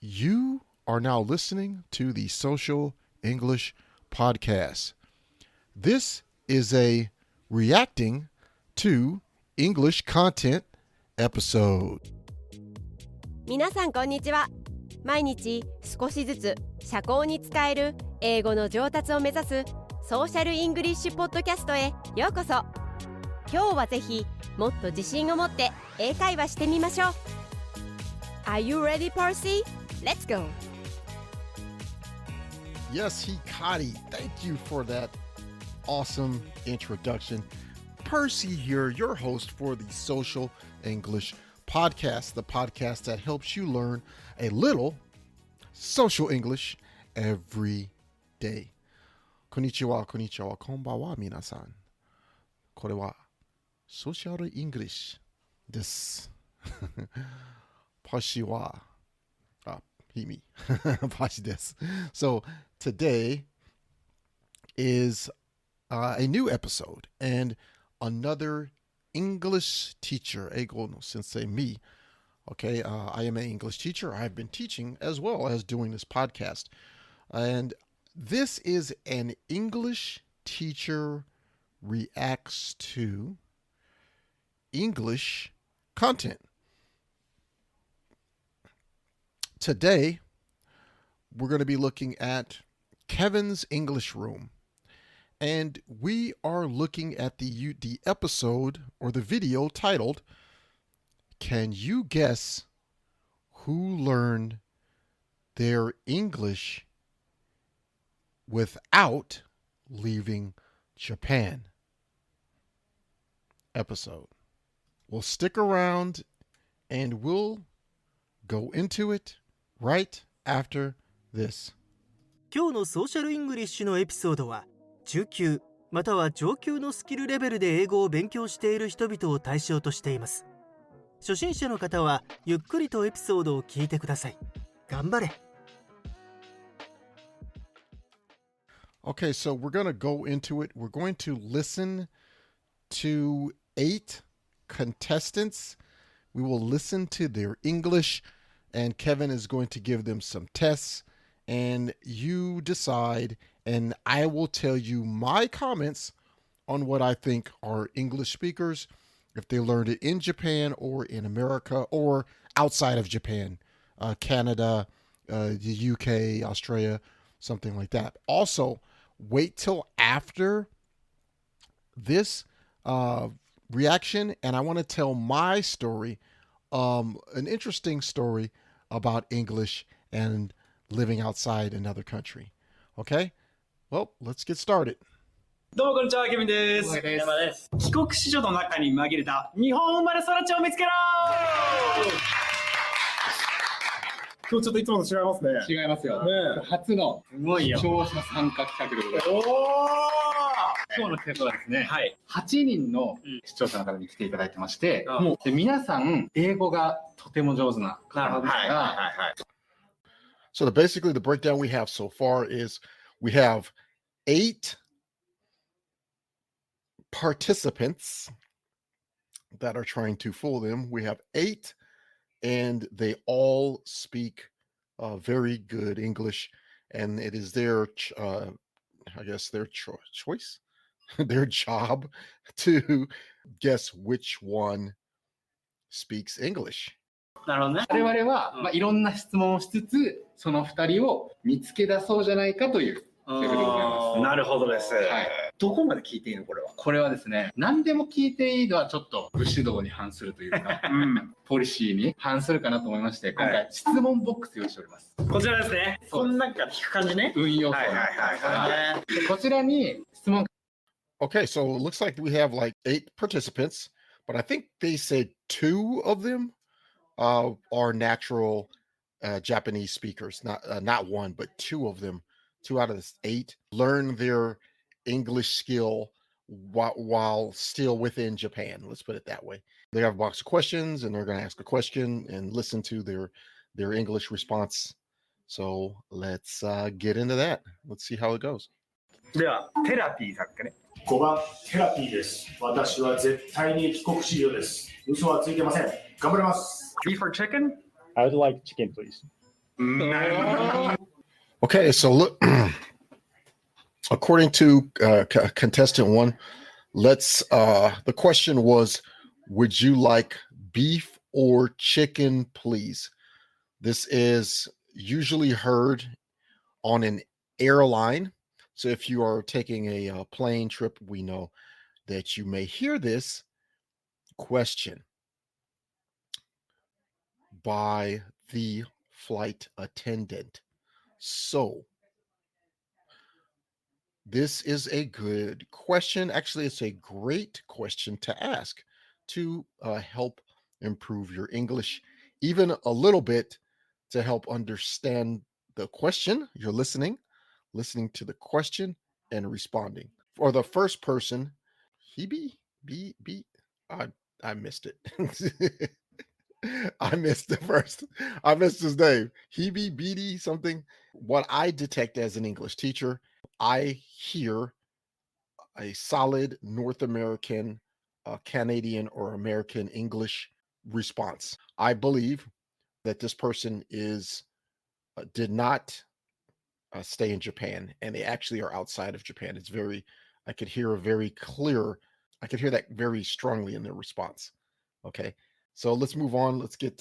You are now listening to the Social English Podcast. This is a reacting to English content episode. 皆さんこんにちは。毎日少しずつ社交に使える英語の上達を目指すソーシャルイングリッシュポッドキャストへようこそ。今日はぜひもっと自信を持って英会話してみましょう。Are you ready, Percy? Let's go! Yes, Hikari, thank you for that awesome introduction. Percy here, your host for the Social English Podcast, the podcast that helps you learn a little social English every day. こんにちは、こんにちは、こんばんは、皆さん。これはソーシャルイングリッシュです。Percy はme. Percy です。So today is a new episode and another English teacher, 英語の先生 me. Okay, I am an English teacher. I've been teaching as well as doing this podcast. And this is an English teacher reacts to English content. Today, we're going to be looking at Kevin's English Room. And we are looking at the episode or the video titled, Can You Guess Who Learned Their English Without Leaving Japan? Episode. We'll stick around and we'll go into it right after this. 今日のソーシャルイングリッシュのエピソードは中級または上級のスキルレベルで英語を勉強している人々を対象としています。初心者の方はゆっくりとエピソードを聞いてください。頑張れ。Okay, so we're going to go into it. We're going to listen to 8 contestants. We will listen to their English, and Kevin is going to give them some tests, and you decide, and I will tell you my comments on what I think are English speakers, if they learned it in Japan or in America or outside of Japan, Canada, the UK, Australia, something like that. Also, wait till after this reaction, and I want to tell my story, an interesting story about English and living outside another country. Okay? Well, let's get started. どうもこんにちは、ケビンです。山です。帰国子女の中に紛れた日本生まれ育ちを見つけろ。今日ちょっといつもと違いますね。違いますよ。初の視聴者参加企画でございます。今日の企画はですね、8人の視聴者の方に来ていただいてまして、で皆さん英語がとても上手な方なんですが、So basically the breakdown we have so far is we have 8 participants that are trying to fool them. We have 8 and they all speak very good English, and it is their I guess their choice their job to guess which one speaks English. なるほどね。我々はいろんな質問をしつつその2人を見つけ出そうじゃないかという企画でございます。なるほどです。どこまで聞いていいのこれは？これはですね、何でも聞いていいのはちょっと武士道に反するというか、ポリシーに反するかなと思いまして、今回質問ボックス用意しております。こちらですね。こんなんから聞く感じね。運用そう。こちらに質問。Okay, so it looks like we have like 8 participants, but I think they said 2 of them are natural Japanese speakers, not 1, but 2 of them. 2 out of the 8 learn their English skill while still within Japan. Let's put it that way. They have a box of questions, and they're going to ask a question and listen to their English response. So let's get into that. Let's see how it goes. では、テラピーさんからね。5番、テラピーです。私は絶対に帰国子女です。嘘はついてません。頑張ります。Beef or chicken? I would like chicken, please. Okay, so look, according to contestant one, the question was, would you like beef or chicken, please? This is usually heard on an airline. So if you are taking a plane trip, we know that you may hear this question by the flight attendant. So this is a good question. Actually, it's a great question to ask to help improve your English, even a little bit, to help understand the question. You're listening to the question and responding. For the first person, Hebe, I missed it. I missed his name. Hebe, Beatty, something. What I detect as an English teacher, I hear a solid North American, Canadian, or American English response. I believe that this person did not stay in Japan, and they actually are outside of Japan. I could hear that very strongly in their response. Okay, so let's move on. Let's get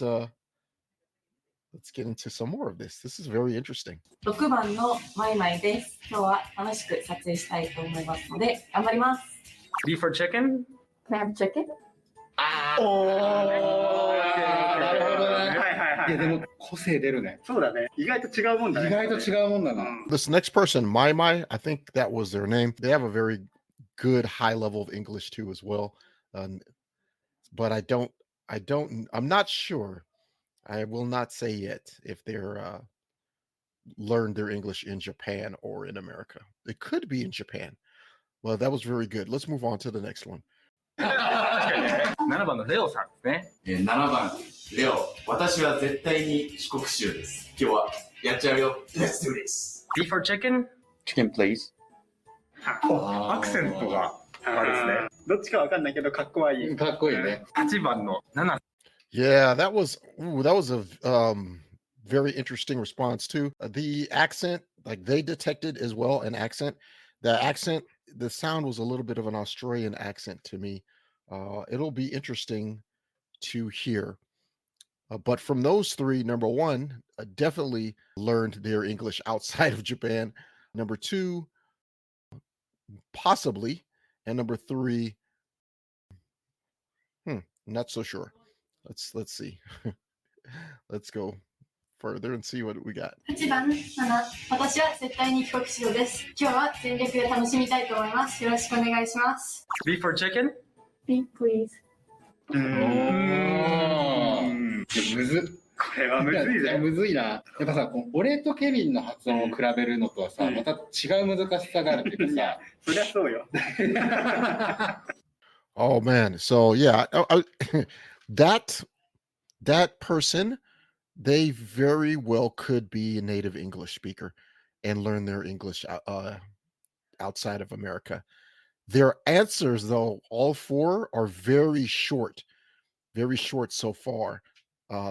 into some more of this. This is very interesting. 6番のマイマイです。今日は楽しく撮影したいと思いますので、頑張ります。Beef or chicken? Can I have chicken? なるほどね。いやでも個性出るね。そうだね。意外と違うもんだね。意外と違うもんだな。This next person, Mai, I think that was their name. They have a very good high level of English too as well. But I'm not sure. I will not say yet if they're learned their English in Japan or in America. It could be in Japan. Well, that was very good. Let's move on to the next one. 7番のレオさんですね。7番レオ、私は絶対に帰国子女です。今日はやっちゃうよ。Let's do this. Beef or chicken? Chicken, please. アクセントがあれですね。どっちかわかんないけどかっこいい。かっこいいね。8番の7。Yeah, that was a very interesting response too. The accent, like they detected as well an accent. The sound was a little bit of an Australian accent to me. It'll be interesting to hear. But from those three, number one, definitely learned their English outside of Japan. Number two, possibly. And number three, not so sure. Let's see. Let's go further and see what we got. 8番7、私は絶対に帰国子女です。今日は全力で楽しみたいと思います。よろしくお願いします。Beef or chicken? Beef, please. むずっ。これはむずいぜ。むずいな。やっぱさ、俺とケビンの発音を比べるのとはさ、また違う難しさがあるっていうかさ。そりゃそうよ。Oh man. So yeah, that person, they very well could be a native English speaker and learn their English outside of America. Their answers, though, all four are very short so far.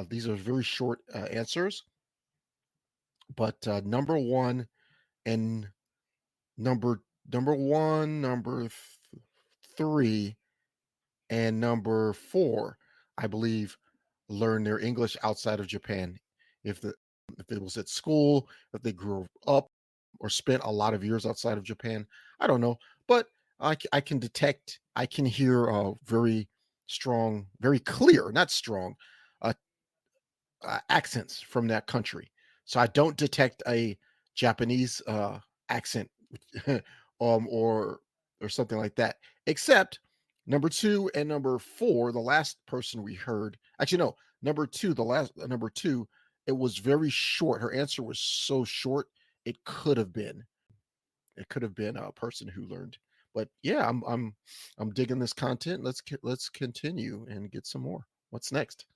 These are very short answers. But number one and number three and number four, I believe, learn their English outside of Japan. If it was at school, if they grew up or spent a lot of years outside of Japan, I don't know. But I can hear very strong, very clear, not strong, accents from that country. So I don't detect a Japanese accent or something like that, except number two and number four, the last person we heard. Actually, no, number two, it was very short. Her answer was so short, it could have been a person who learned. But yeah, I'm digging this content. Let's continue and get some more. What's next?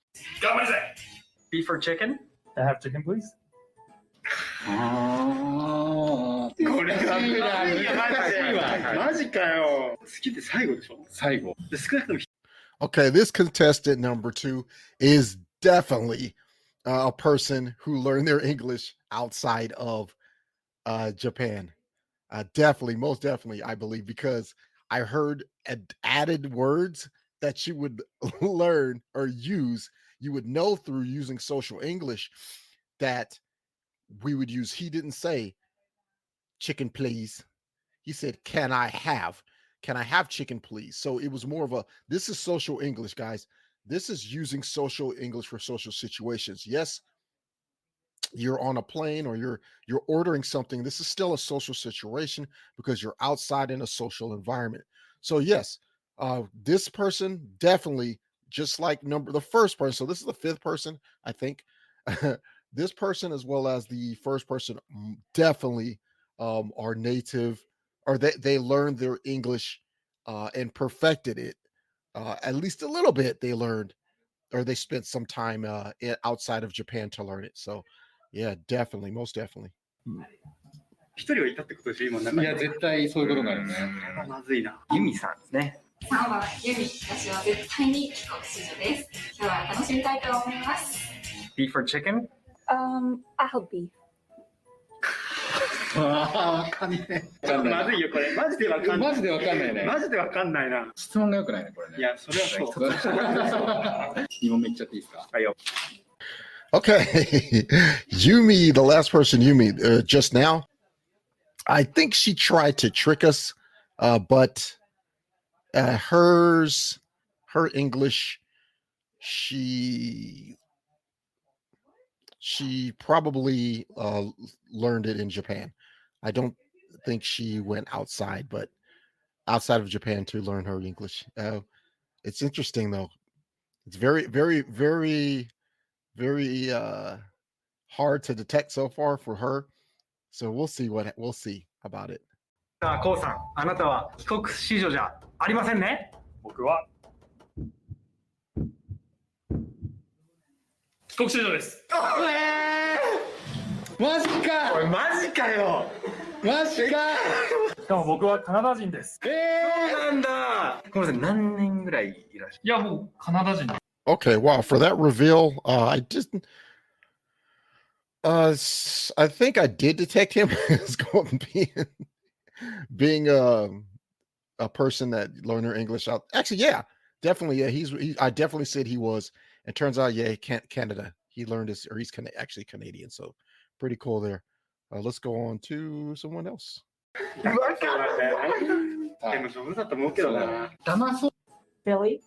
Beef or chicken? I have chicken, please. これはむずいわ。マジかよ。好きって最後でしょ。最後。少なくとも。Okay, this contestant number two is definitely a person who learned their English outside of Japan. Definitely, most definitely, I believe, because I heard added words that you would learn or use, you would know through using social English that we would use. He didn't say chicken, please. He said, can I have chicken, please? So it was more of this is social English, guys. This is using social English for social situations. Yes, you're on a plane or you're ordering something. This is still a social situation because you're outside in a social environment. So yes, this person definitely, just like the first person. So this is the fifth person, I think. This person, as well as the first person, definitely are native, or they learned their English and perfected it. At least a little bit they learned, or they spent some time outside of Japan to learn it. So yeah, definitely, most definitely. 一人はいたってことでしょ、今の中に。いや、絶対そういうことになるね。まずいな。ユミさんですね。3番ユミ、私は絶対に帰国子女です。今日は楽しみたいと思います。Beef or chicken? I'll be. わかんない。まずいよ、これ。マジでわかんない。マジでわかんないね。マジでわかんないな。質問が良くないね、これね。いや、それはそう。2問目いっちゃっていいですか？はいよ。Okay, Yumi, the last person, Yumi, just now, I think she tried to trick us, but her English, she probably learned it in Japan. I don't think she went outside of Japan to learn her English. It's interesting though. It's very, very, very, very hard to detect so far for her. So we'll see about it. さあ、コウさん、あなたは帰国子女じゃありませんね。僕は帰国子女です。マジか。おい、マジかよ。マジか。しかも僕はカナダ人です。そうなんだ。ごめんなさい、何年ぐらいいらっしゃる？いや、もうカナダ人。Okay, wow, for that reveal, I didn't. I think I did detect him as being a person that learned their English out. Actually, yeah, definitely, yeah. I definitely said he was. It turns out, yeah, Canada. He learned this, or he's actually Canadian. So pretty cool there. Let's go on to someone else. でも上手だと思うけどな。騙そう。Billy?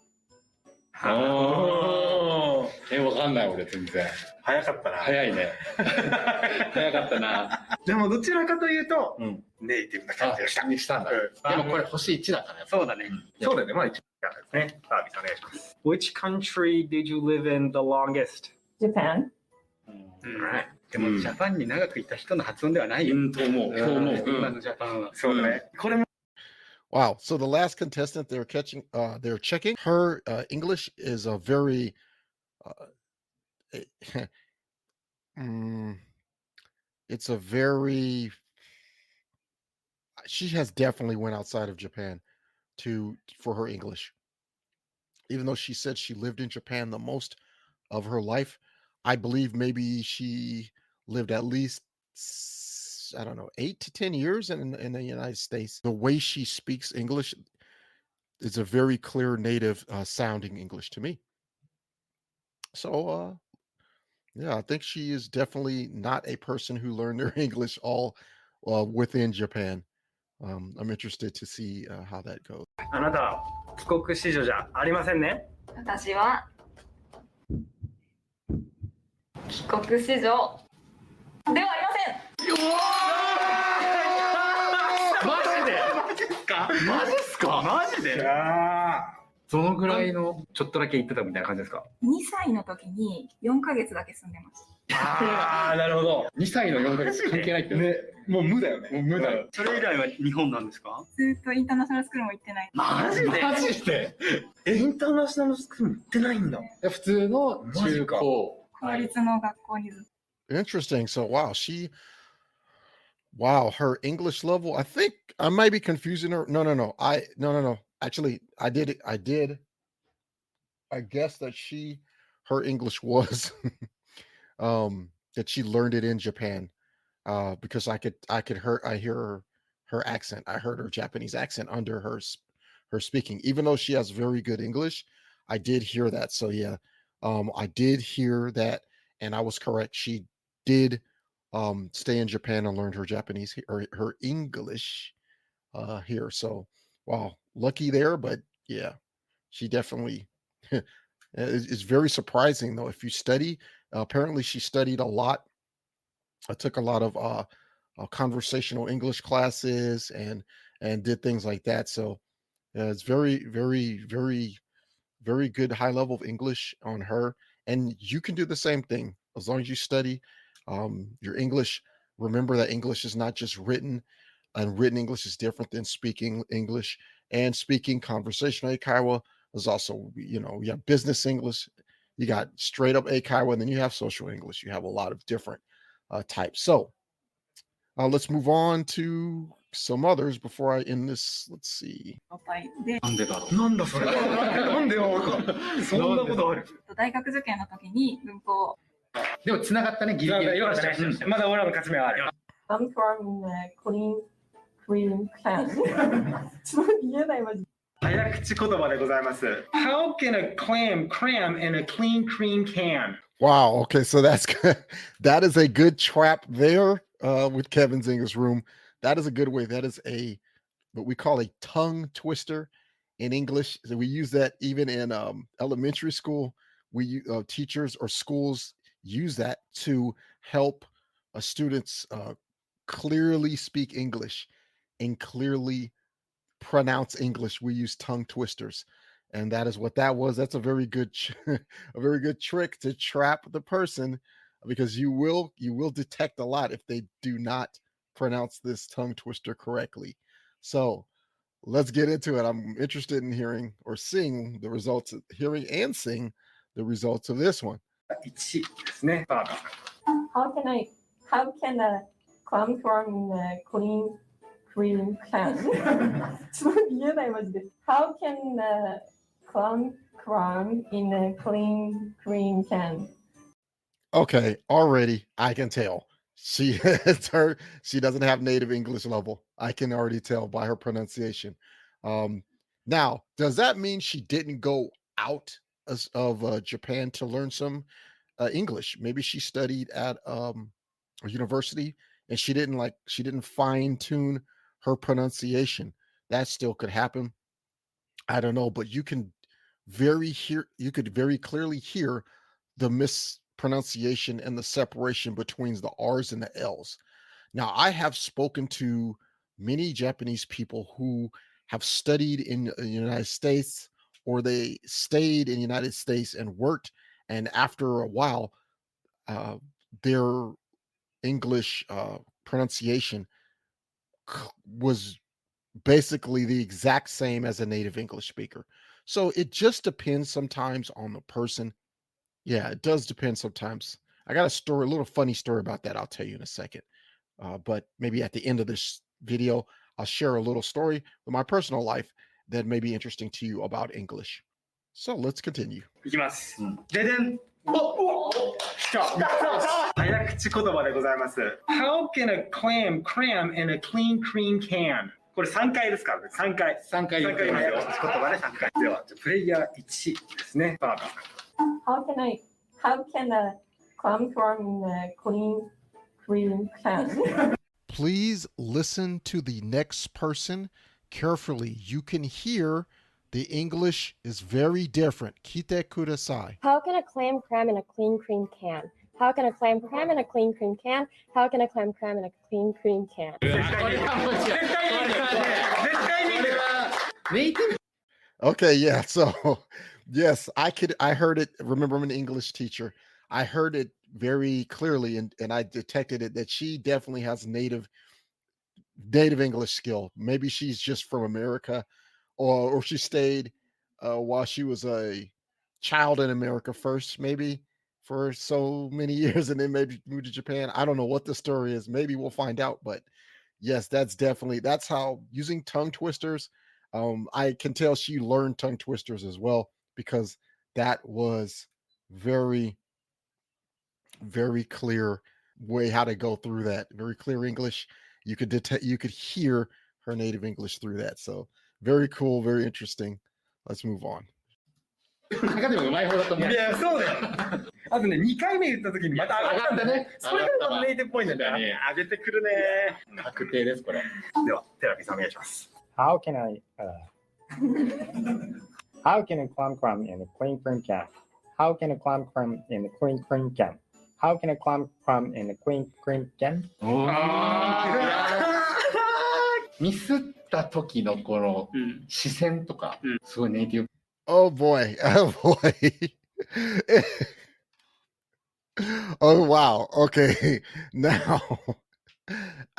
わかんない俺全然。早かったな。早いね。早かったな。でもどちらかというと、ネイティブな感じがした。したんだ。でもこれ星1だから。そうだね。そうだね。まあ1だですね。サービスお願いします。Which country did you live in the longest? Japan. でもジャパンに長くいた人の発音ではないよ。と思う。そう思う。今のジャパンは。そうだね。これも。Wow. So the last contestant they're checking her English is a very it's a very she has definitely went outside of Japan for her English. Even though she said she lived in Japan the most of her life, I believe maybe she lived at least 8 to 10 years in the United States. The way she speaks English is a very clear native sounding English to me. So yeah, I think she is definitely not a person who learned their English all within Japan. I'm interested to see how that goes. あなたは帰国子女じゃありませんね。私は帰国子女ではありません。マジっすか？マジで？そのぐらいのちょっとだけ行ってたみたいな感じですか2歳の時に4ヶ月だけ住んでました。ああ、なるほど。2歳の4ヶ月関係ないってね。もう無だよね。もう無だよ。それ以来は日本なんですか？ずっとインターナショナルスクールも行ってない。マジで？マジで？インターナショナルスクールも行ってないんだ。普通の中高。公立の学校にずっと。Interesting. So wow, her English level. I think I might be confusing her. No. Actually, I did. I guess that her English was that she learned it in Japan. Because I hear her accent. I heard her Japanese accent under her speaking, even though she has very good English. I did hear that. So yeah, I did hear that, and I was correct. She did stay in Japan and learned her Japanese or her English here. So wow, lucky there. But yeah, she definitely it's very surprising though. If you study, apparently she studied a lot. I took a lot of conversational English classes and did things like that. So it's very, very, very, very good high level of English on her. And you can do the same thing as long as you study your English. Remember that English is not just written, and written English is different than speaking English. And speaking conversational Eikaiwa is also, you have business English, you got straight up Eikaiwa, and then you have social English. You have a lot of different types. So let's move on to some others before I end this. Let's see. 状態で、なんでだろう。なんだそれ。なんでよ。そんなことある。大学受験の時に文法でも繋がったね、ギリギリ。よかったね。まだ俺らの勝ち目はある。I'm from clean can. ちょっと言えないマジ。早口言葉でございます。How can a clam cram in a clean cream can? Wow. Okay, so that's that is a good trap there with Kevin's English room. That is a good way. That is what we call a tongue twister in English. So we use that even in elementary school. We teachers or schools use that to help students clearly speak English and clearly pronounce English. We use tongue twisters, and that is what that was. That's a very good a very good trick to trap the person, because you will detect a lot if they do not pronounce this tongue twister correctly. So let's get into it. I'm interested in hearing or seeing the results, hearing and seeing the results of this one. 1ですね。バーガー。How can a clam from a clean cream can? ちょっと言えないマジで。How can a clam in a clean cream can? Okay, already I can tell. She doesn't have native English level. I can already tell by her pronunciation. Now, does that mean she didn't go out of Japan to learn some English? Maybe she studied at a university and she didn't fine tune her pronunciation. That still could happen. I don't know, but you could very clearly hear the mispronunciation and the separation between the R's and the L's. Now, I have spoken to many Japanese people who have studied in the United States, or they stayed in the United States and worked, and after a while, their English pronunciation was basically the exact same as a native English speaker. So it just depends sometimes on the person. Yeah, it does depend sometimes. I got a little funny story about that. I'll tell you in a second. But maybe at the end of this video, I'll share a little story with my personal life that may be interesting to you about English. So let's continue. いきます。ででん。来た。早口言葉でございます。How can a clam cram in a clean cream can? これ3回ですからね。3回。3回言いますよ。早口言葉で3回。では、プレイヤー1ですね。バーガー。How can a clam from a clean cream can? Please listen to the next person carefully. You can hear the English is very different. Kite kudasai. How can a clam cram in a clean cream can? How can a clam cram in a clean cream can? How can a clam cram in a clean cream can? Okay, yeah. So, yes, I heard it. Remember, I'm an English teacher. I heard it very clearly, and I detected it that she definitely has native English skill. Maybe she's just from America, or she stayed while she was a child in America first, maybe for so many years, and then maybe moved to Japan. I don't know what the story is. Maybe we'll find out. But yes, that's how using tongue twisters. I can tell she learned tongue twisters as well, because that was very very clear way how to go through that. Very clear English. You could hear her native English through that. So very cool, very interesting. Let's move on. 中でもうまい方だと思う。いや、そうだよ。あとね、2回目言った時にまた上がったんだね。それがネイティブっぽいんだよね。上げてくるね。確定です、これ。では、テラピーさんお願いします。How can I climb crumb in a clean cream can? How can I climb crumb in a clean cream can? How can I climb crumb in a clean cream can? ミスった時のこの視線とか、すごいネイティブ。Oh boy. Oh boy. Oh wow. Okay. Now,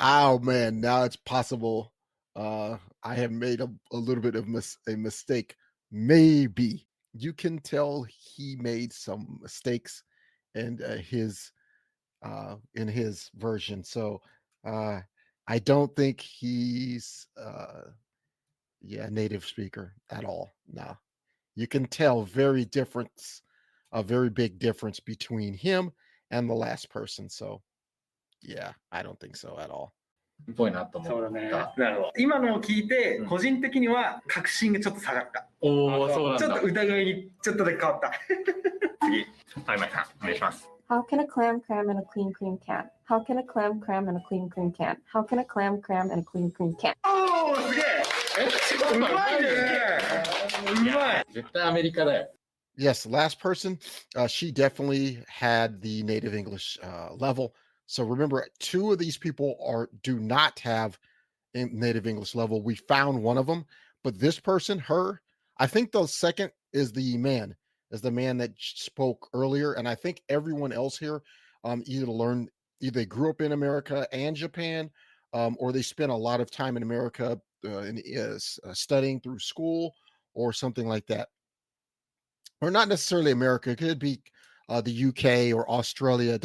oh man, now it's possible. I have made a little bit of a mistake. Maybe you can tell he made some mistakes in his version. So I don't think he's a native speaker at all. No. You can tell a very big difference between him and the last person. So, yeah, I don't think so at all. ぽいなと思った。そうだね。なるほど。今のを聞いて、個人的には確信がちょっと下がった。おお、そうなんだ。ちょっと疑いにちょっとだけ変わった。次、はい、まいさん、お願いします。How can a clam cram in a clean cream can? How can a clam cram in a clean cream can? How can a clam cram in a clean cream can? おお、すげえ。うまいね。うまい。絶対アメリカだよ。Yes, last person, she definitely had the native English level. So remember, two of these people do not have native English level. We found one of them, but this person, her, I think the second is the man that spoke earlier. And I think everyone else here either they grew up in America and Japan, or they spent a lot of time in America studying through school or something like that. Or not necessarily America. It could be the UK or Australia.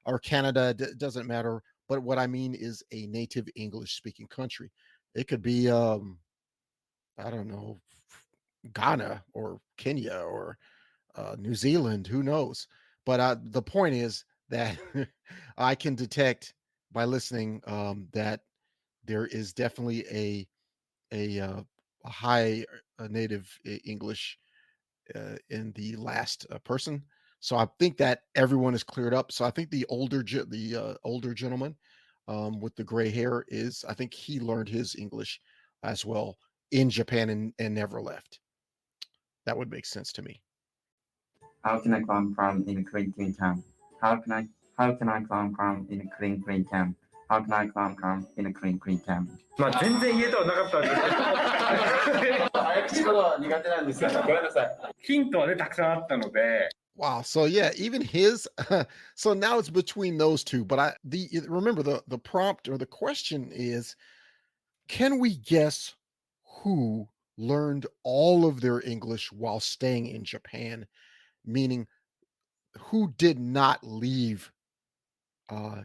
Or Canada. It doesn't matter. But what I mean is a native English speaking country. It could be, I don't know, Ghana or Kenya or New Zealand. Who knows? But the point is that I can detect by listening that there is definitely a high native English in the last person. So I think that everyone is cleared up. So I think the older gentleman with the gray hair I think he learned his English as well in Japan and never left. That would make sense to me. How can I climb from in a clean can? How can I climb from in a clean can? How can I climb from in a clean can? まあ全然言えとはなかったんですけど。早口言葉苦手なんですよ。ごめんなさい。ヒントはね、たくさんあったので。Wow. So yeah, even his. So now it's between those two. But remember the prompt or the question is, can we guess who learned all of their English while staying in Japan? Meaning, who did not leave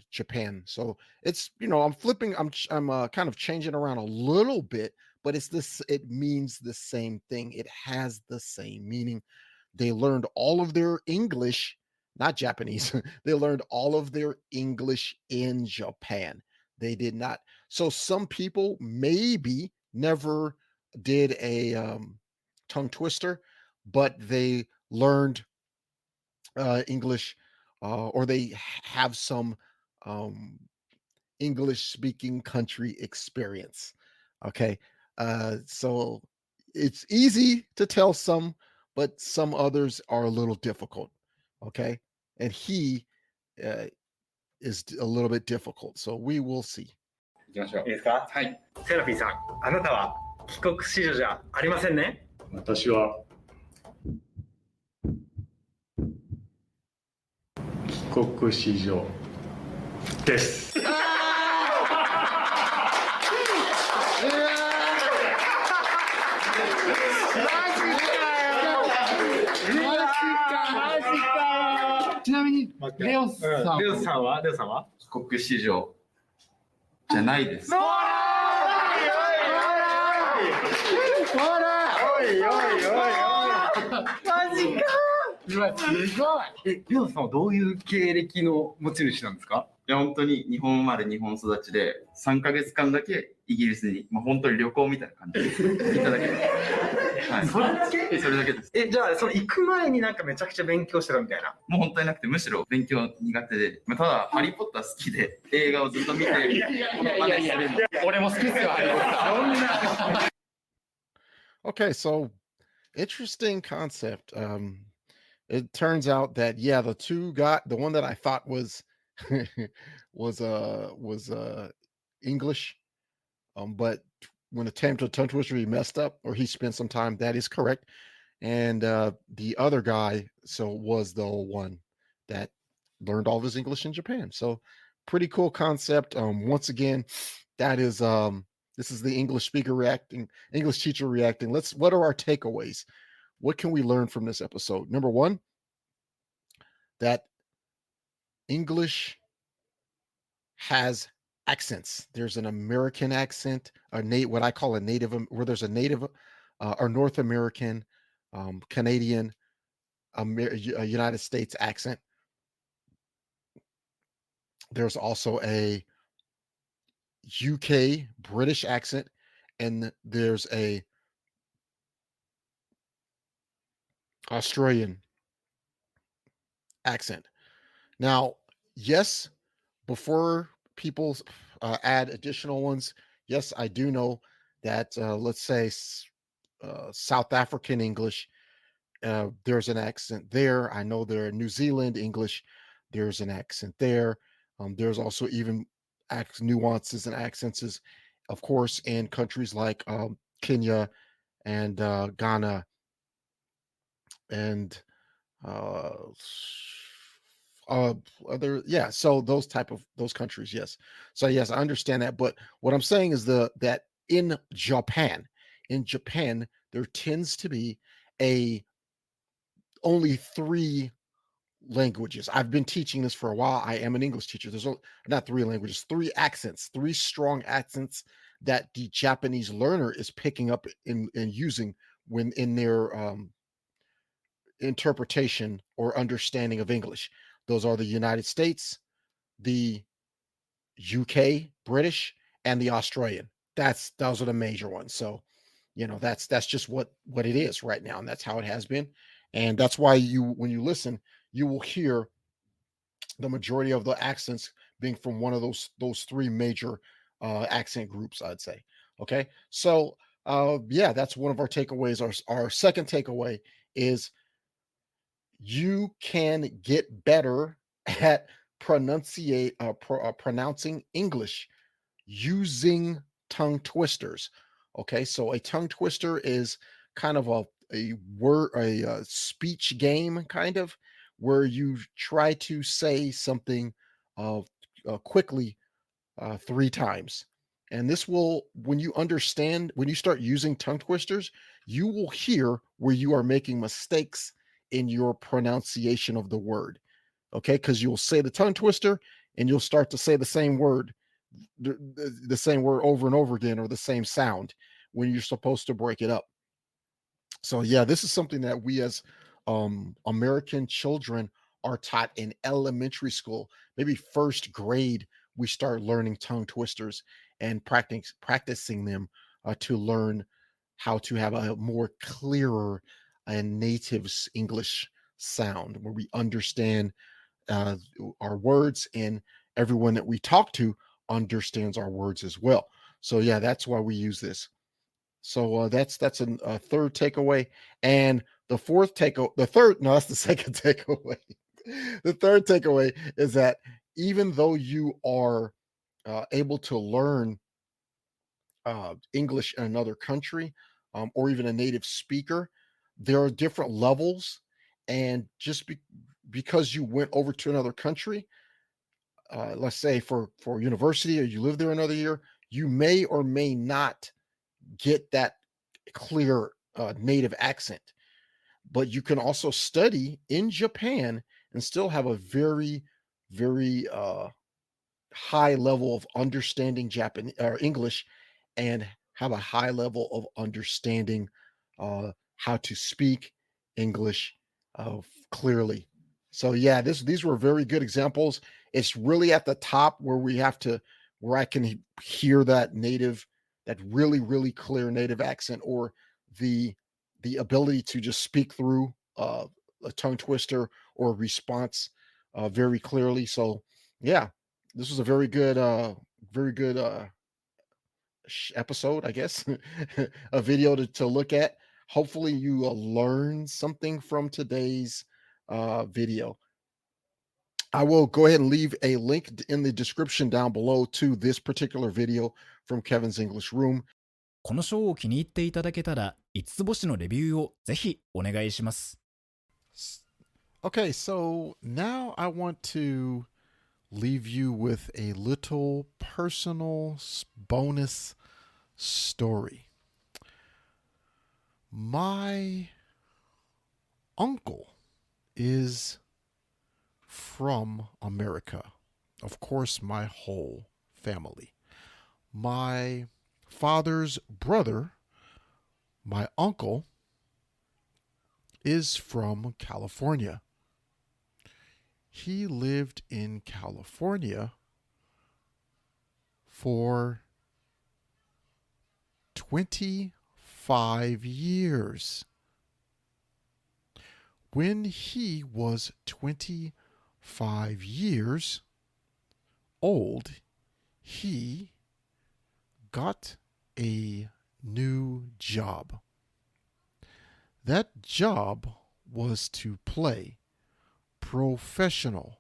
Japan? So it's I'm flipping. I'm kind of changing around a little bit, but it means the same thing. It has the same meaning. They learned all of their English, not Japanese. They learned all of their English in Japan. They did not. So some people maybe never did a tongue twister, but they learned English or they have some English speaking country experience. Okay. So it's easy to tell some, but some others are a little difficult. Okay. And he is a little bit difficult. So we will see. いきましょう。いいですか？はい。セラピーさん、あなたは帰国子女じゃありませんね。私は帰国子女です。ちなみにレオさんは帰国子女じゃないです。おいおいおいおい。マジか。うわ、すごい。りょうさんはどういう経歴の持ち主なんですか？いや、本当に日本生まれ日本育ちで、3ヶ月間だけイギリスに、本当に旅行みたいな感じでいただけます。はい、それだけ？それだけです。じゃあ、その行く前になんかめちゃくちゃ勉強してたみたいな。もう本当になくて、むしろ勉強苦手で、ただ、ハリー・ポッター好きで、映画をずっと見て、俺も好きっすよ、ハリー・ポッター。Okay, so interesting concept. It turns out that the one that I thought was was English, but when it came to tongue twister, he messed up or he spent some time. That is correct. And the other guy was the one that learned all of his English in Japan. So pretty cool concept. Once again, that is this is the English speaker reacting, English teacher reacting. What are our takeaways? What can we learn from this episode? Number one, that English has accents. There's an American accent, what I call a native, where there's a native or North American, Canadian, United States accent. There's also a UK British accent, and there's a Australian accent. Now, yes, before people add additional ones, yes, I do know that let's say South African English, there's an accent there. I know there New Zealand English, there's an accent there. There's also even nuances and accents, of course, in countries like Kenya and Ghana and so those countries, yes. So yes, I understand that, but what I'm saying is that in Japan there tends to be only 3 languages. I've been teaching this for a while. I am an English teacher. There's not 3 languages, 3 accents, 3 strong accents that the Japanese learner is picking up and using when in their interpretation or understanding of English. Those are the United States, the UK, British, and the Australian. Those are the major ones. So, that's just what it is right now, and that's how it has been. And that's why when you listen, you will hear the majority of the accents being from one of those 3 major accent groups, I'd say. Okay. So that's one of our takeaways. Our second takeaway is you can get better at pronouncing English using tongue twisters. Okay, so a tongue twister is kind of a speech game, kind of, where you try to say something quickly 3 times. And this will, when you start using tongue twisters, you will hear where you are making mistakes in your pronunciation of the word. Okay, because you'll say the tongue twister and you'll start to say the same word over and over again, or the same sound, when you're supposed to break it up. So yeah, this is something that we as American children are taught in elementary school. Maybe first grade, we start learning tongue twisters and practicing them to learn how to have a more clearer and native English sound, where we understand our words, and everyone that we talk to understands our words as well. So yeah, that's why we use this. So that's a third takeaway. And the second takeaway. The third takeaway is that even though you are able to learn English in another country, or even a native speaker, there are different levels. And just because you went over to another country, let's say for university, or you live there another year, you may or may not get that clear native accent. But you can also study in Japan and still have a very, very high level of understanding Japanese or English, and have a high level of understanding how to speak English clearly. So yeah, these were very good examples. It's really at the top where I can hear that really, really clear native accent, or the ability to just speak through a tongue twister or a response very clearly. So yeah, this was a very good episode, I guess, a video to look at. Hopefully you learn something from today's video. I will go ahead and leave a link in the description down below to this particular video from Kevin's English Room. このショーを気に入っていただけたら、5つ星のレビューをぜひお願いします。Okay, so now I want to leave you with a little personal bonus story. My uncle is from America. Of course, my whole family. My father's brother, my uncle, is from California. He lived in California for 25 years. When he was 25 years old, he got a new job. That job was to play professional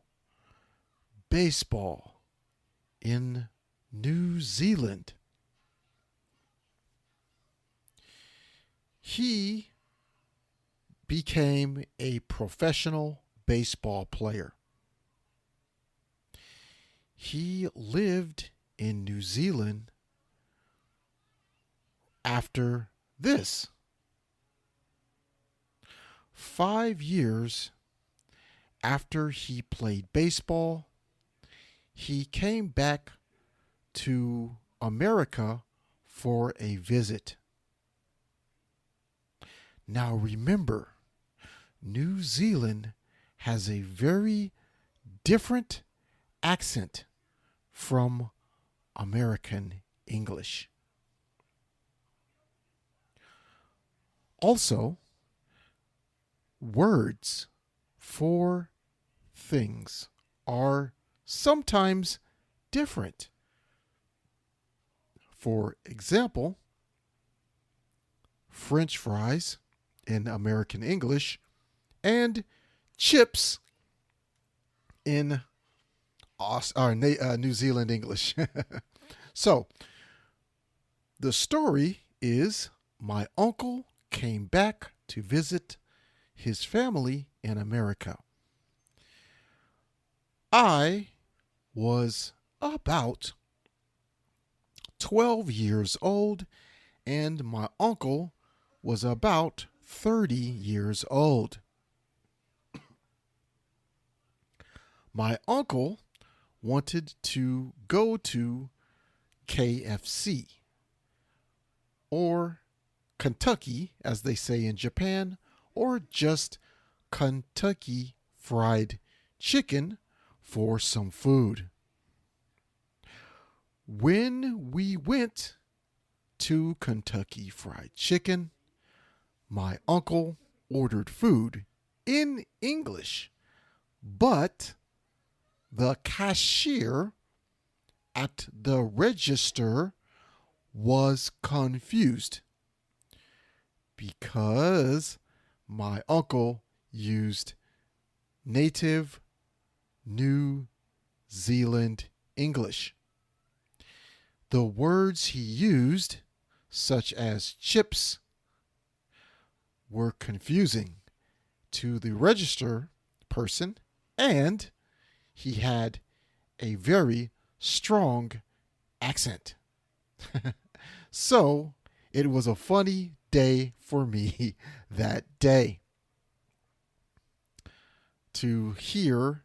baseball in New Zealand. He became a professional baseball player. He lived in New Zealand after this. 5 years after he played baseball, he came back to America for a visit. Now remember, New Zealand has a very different accent from American English. Also, words for things are sometimes different. For example, French fries in American English and chips in New Zealand English. So, the story is my uncle came back to visit his family in America. I was about 12 years old, and my uncle was about 30 years old. My uncle wanted to go to KFC, or Kentucky, as they say in Japan, or just Kentucky Fried Chicken for some food. When we went to Kentucky Fried Chicken, my uncle ordered food in English, but the cashier at the register was confused because my uncle used native New Zealand English. The words he used, such as chips, were confusing to the register person, and he had a very strong accent. So it was a funny day for me that day to hear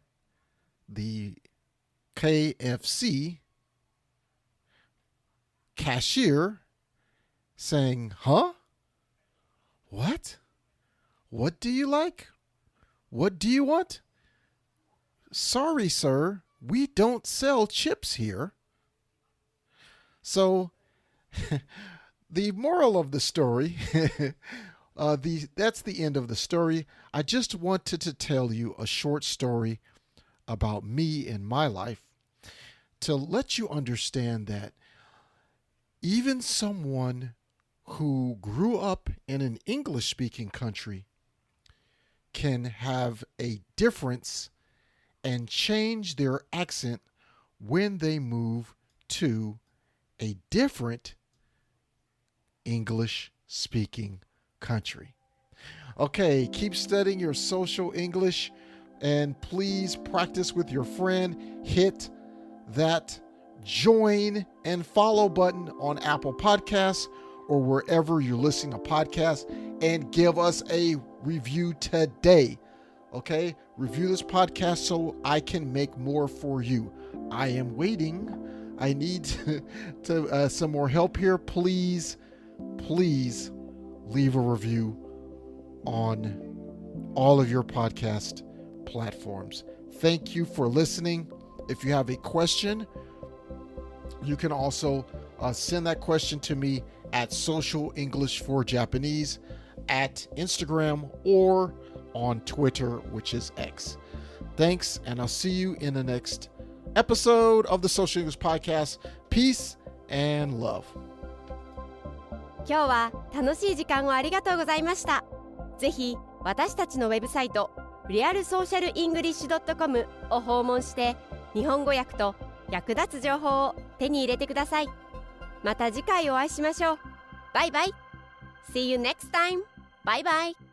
the KFC cashier saying, "Huh? What? What do you like? What do you want? Sorry, sir, we don't sell chips here. So, the moral of the story, that's the end of the story. I just wanted to tell you a short story about me and my life to let you understand that even someone who grew up in an English-speaking country can have a difference and change their accent when they move to a different English-speaking country. Okay, keep studying your social English and please practice with your friend. Hit that join and follow button on Apple Podcasts or wherever you're listening to podcasts, and give us a review today. Okay, review this podcast so I can make more for you. I am waiting. I need some more help here. Please leave a review on all of your podcast platforms. Thank you for listening. If you have a question, you can also send that question to me at Social English for Japanese at Instagram or on Twitter, which is X. Thanks, and I'll see you in the next episode of the Social English Podcast. Peace and love. 今日は楽しい時間をありがとうございました。ぜひ私たちのウェブサイト realsocialenglish.com を訪問して日本語訳と役立つ情報を手に入れてください。また次回お会いしましょう。バイバイ。See you next time. Bye bye.